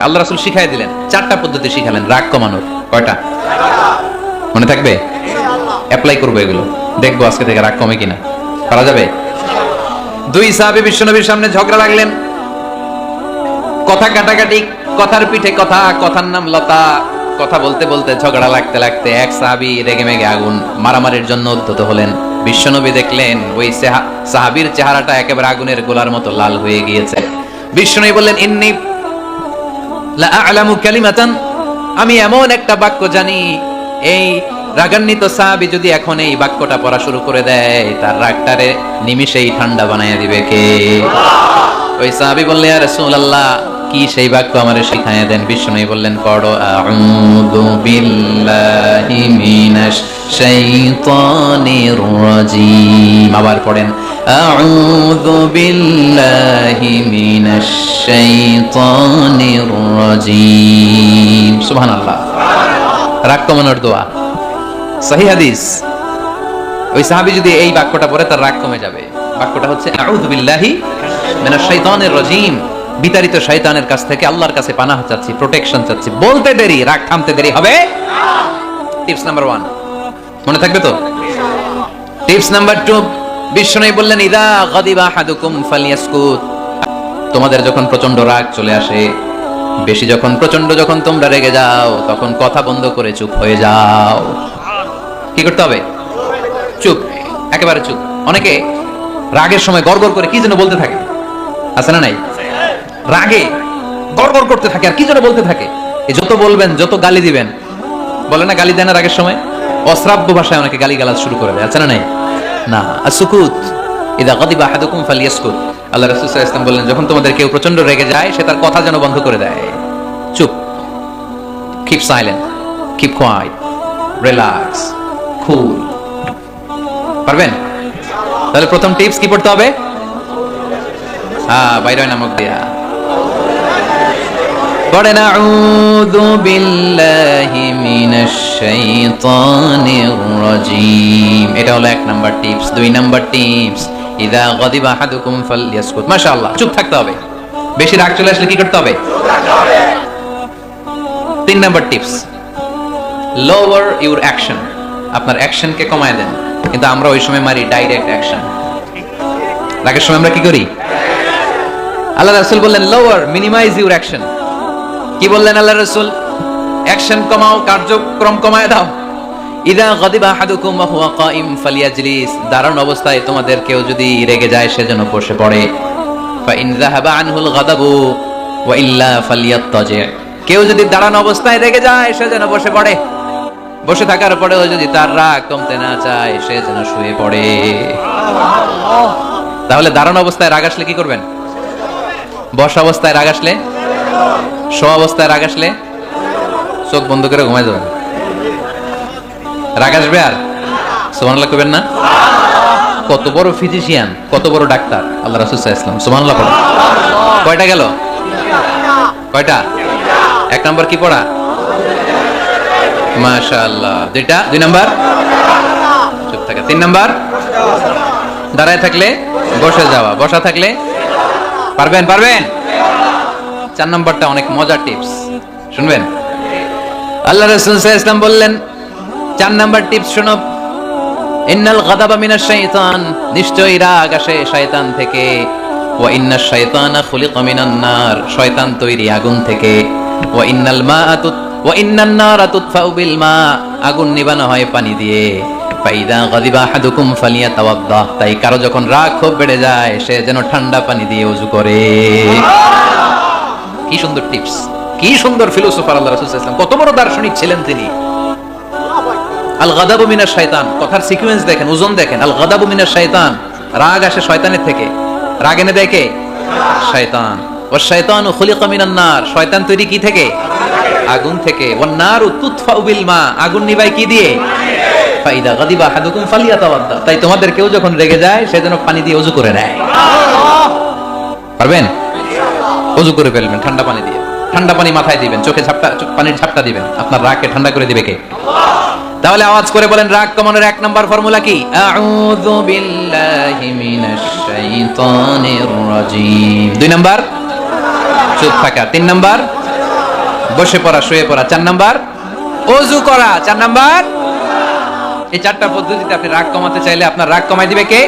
আল্লাহ রাসূল শিখাই দিলেন, চারটা পদ্ধতি শিখালেন রাগ কমানোর। কয়টা মনে থাকবে? অ্যাপ্লাই করবো এগুলো, দেখবো আজকে থেকে রাগ কমে কিনা, পারা যাবে। দুই সাহাবী বিশ্বনবীর সামনে ঝগড়া লাগলেন, কথা কাটাকাটি, কথার পিঠে কথা, কথার নাম লতা। কথা বলতে বলতে ঝগড়া লাগতে লাগতে এক সাহাবী রেগে মেগে আগুন, মারামারির জন্য উদ্যত হলেন। বিশ্বনবী দেখলেন ওই সাহাবীর চেহারাটা একেবারে আগুনের গোলার মতো লাল হয়ে গিয়েছে। বিশ্বনবী বললেন, ইন্নী লা আ'লামু কালিমাতান, আমি এমন একটা বাক্য জানি, এই রাগান্বিত সাহাবী যদি এখন এই বাক্যটা পড়া শুরু করে দেয়, তার রাগটারে নিমিষেই ঠান্ডা বানায় দিবে কে? ওই সাহাবী বললেন, ইয়া রাসূলুল্লাহ, কি সেই বাক্য আমারে শিখায়া দেন। বিশ্বনবী বললেন, পড়ো, আউযু বিল্লাহি মিনাশ শাইতানির রাজীম। আবার পড়েন, আউযু বিল্লাহি মিনাশ শাইতানির রাজীম। সুবহানাল্লাহ। রাগ কমানোর দোয়া, সহিহ হাদিস। ওই সাহাবী যদি এই বাক্যটা পড়ে তার রাগ কমে যাবে। বাক্যটা হচ্ছে আউযু বিল্লাহি মিনাশ শাইতানির রাজীম, বিতাড়িত শয়তানের কাছ থেকে আল্লাহর কাছে পানাহ চাচ্ছি, প্রোটেকশন চাচ্ছি। বলতে দেরি, রাগ থামতে দেরি হবে। টিপস নাম্বার 1 মনে থাকবে তো? টিপস নাম্বার 2, বিশ্বনবী বললেন, ইদা গাদিবা আহাদুকুম ফালিয়াসকুত। তোমাদের যখন প্রচন্ড রাগ চলে আসে, বেশি যখন প্রচন্ড যখন তোমরা রেগে যাও, তখন কথা বন্ধ করে চুপ হয়ে যাও। কি করতে হবে? চুপ, একেবারে চুপ। অনেকে রাগের সময় গড়গড় করে কি যেন বলতে থাকে, আছে না নাই? রাগে গড়গড় করতে থাকে আর কি যেন বলতে থাকে। এই যত বলবেন, যত গালি দিবেন, বলে না গালি দেন না রাগের সময়, অশ্রাব্য ভাষায় অনেকে গালি গালাজ শুরু করে দেয়, আছে না নাই? না, আসুকুত, ইদা গাদিবা আহাদুকুম ফালিয়াসকুত। আল্লাহ রাসূল সাল্লাল্লাহু আলাইহি ওয়াসাল্লাম বললেন, যখন তোমাদের কেউ প্রচন্ড রেগে যায়, সে তার কথা যেন বন্ধ করে দেয়। চুপ, keep silent, keep quiet, relax, cool. পারবেন? তাহলে প্রথম টিপস কি পড়তে হবে? বাইরে নামক দিয়া পড়েন, আউযু বিল্লাহি মিনাশ শাইতানির রাজীম। এটা হলো 1 নাম্বার টিপস। 2 নাম্বার টিপস, ইদা গাদিবা আহাদুকুম ফালইয়াসকুত। মাশাআল্লাহ, চুপ থাকতে হবে। বেশি রাগ চলে আসলে কি করতে হবে? 3 number tips, lower your action. আপনার অ্যাকশনকে কমায় দেন। কিন্তু আমরা ওই সময় মারি ডাইরেক্ট অ্যাকশন। রাগের সময় আমরা কি করি? আল্লাহ রাসূল বললেন, লোয়ার, মিনিমাইজ ইউর অ্যাকশন। কি বললেন আল্লাহ রাসূল? অ্যাকশন কমাও, কার্যক্রম কমায় দাও। ইদা গাদিবা আহাদুকুম ওয়া হুয়া কাইম ফালিয়াজলিস। দাঁড়ানো অবস্থায় তোমাদের কেউ যদি রেগে যায়, সে যেন বসে পড়ে। ফা ইন যাহাবা আনহুল গাদাবু ওয়া ইল্লা ফালিয়াত্তাজি। কেউ যদি দাঁড়ানো অবস্থায় রেগে যায়, সে যেন বসে পড়ে। বসে থাকার পরেও যদি তার রাগ কমতে না চায়, সে যেন শুয়ে পড়ে। তাহলে দাঁড়ানো অবস্থায় রাগ আসলে কি করবেন? বসা অবস্থায় রাগ আসলে, শোয়া অবস্থায় রাগ আসলে চোখ বন্ধ করে ঘুমায় যাবেন। রাগ আসবে আর সুবহানাল্লাহ কইবেন না? কত বড় ফিজিশিয়ান, কত বড় ডাক্তার আল্লাহ রাসূল সাল্লাল্লাহু আলাইহি ওয়াসাল্লাম। সুবহানাল্লাহ পড়া কয়টা গেল? কয়টা? 1 নাম্বার কি পড়া? মাশাআল্লাহ। 2 নাম্বার চুপ থাকা। 3 নাম্বার দাঁড়ায় থাকলে বসে যাওয়া, বসা থাকলে পারবেন? 4 নাম্বারটা অনেক মজার টিপস, শুনবেন? আল্লাহ রাসূল সাল্লাল্লাহু আলাইহি ওয়াসাল্লাম বললেন, 4 নাম্বার টিপস শুনো, ইন্নাল গাদাবা মিনাশ শাইতান। নিশ্চয়ই রাগ আসে শয়তান থেকে। ওয়া ইন্নাশ শাইতানা খুলিকা মিনান নার। শয়তান তৈরি আগুন থেকে। ওয়া ইন্নান নারা তুতফাউ বিল মা। আগুন নিবানো হয় পানি দিয়ে। ফাইদা গাদিবা আহাদুকুম ফালিয়াতাওয়াদ্দা। তাই কারো যখন রাগ খুব বেড়ে যায়, সে যেন ঠান্ডা পানি দিয়ে ওযু করে। কি সুন্দর টিপস, কি সুন্দর ফিলোসোফার আল্লাহ রাসূল সাল্লাল্লাহু আলাইহি ওয়াসাল্লাম। কত বড় দার্শনিক ছিলেন তিনি। আল গাদাবু মিনাশ শাইতান, কথার সিকোয়েন্স দেখেন, ওজন দেখেন। আল গাদাবু মিনাশ শাইতান, রাগ আসে শয়তানের থেকে। রাগ এনে দেয় কে? শয়তান। ওয়াশ শাইতানু খুলিকা মিনান নার। শয়তান তৈরি কি থেকে? আগুন থেকে। ওয়ান নারু তুতফাউ বিল মা। আগুন নিভায় কি দিয়ে? ফাইদা গাদিবা আহাদুকুম ফালিয়াতাওয়াদ্দা। তাই তোমাদের কেউ যখন রেগে যায়, সে যেন পানি দিয়ে ওযু করে নেয়। পারবেন? ওযু করে ফেলবেন ঠান্ডা পানি দিয়ে। ঠান্ডা পানি মাথায় দিবেন, চোখে পানির ঝাপটা দিবেন। আপনার রাগকে ঠান্ডা করে দিবে কে? তাহলে আওয়াজ করে বলেন, রাগ কমানোর 1 নাম্বার ফর্মুলা কি? আউযু বিল্লাহি মিনাশ শাইতানির রাজীম। 2 নাম্বার চুপ থাকা। 3 নাম্বার বসে পড়া, শুয়ে পড়া। 4 নাম্বার ওযু করা। 4 নাম্বার এই 4টা পদ্ধতিতে আপনি রাগ কমাতে চাইলে আপনার রাগ কমাই দিবে কে?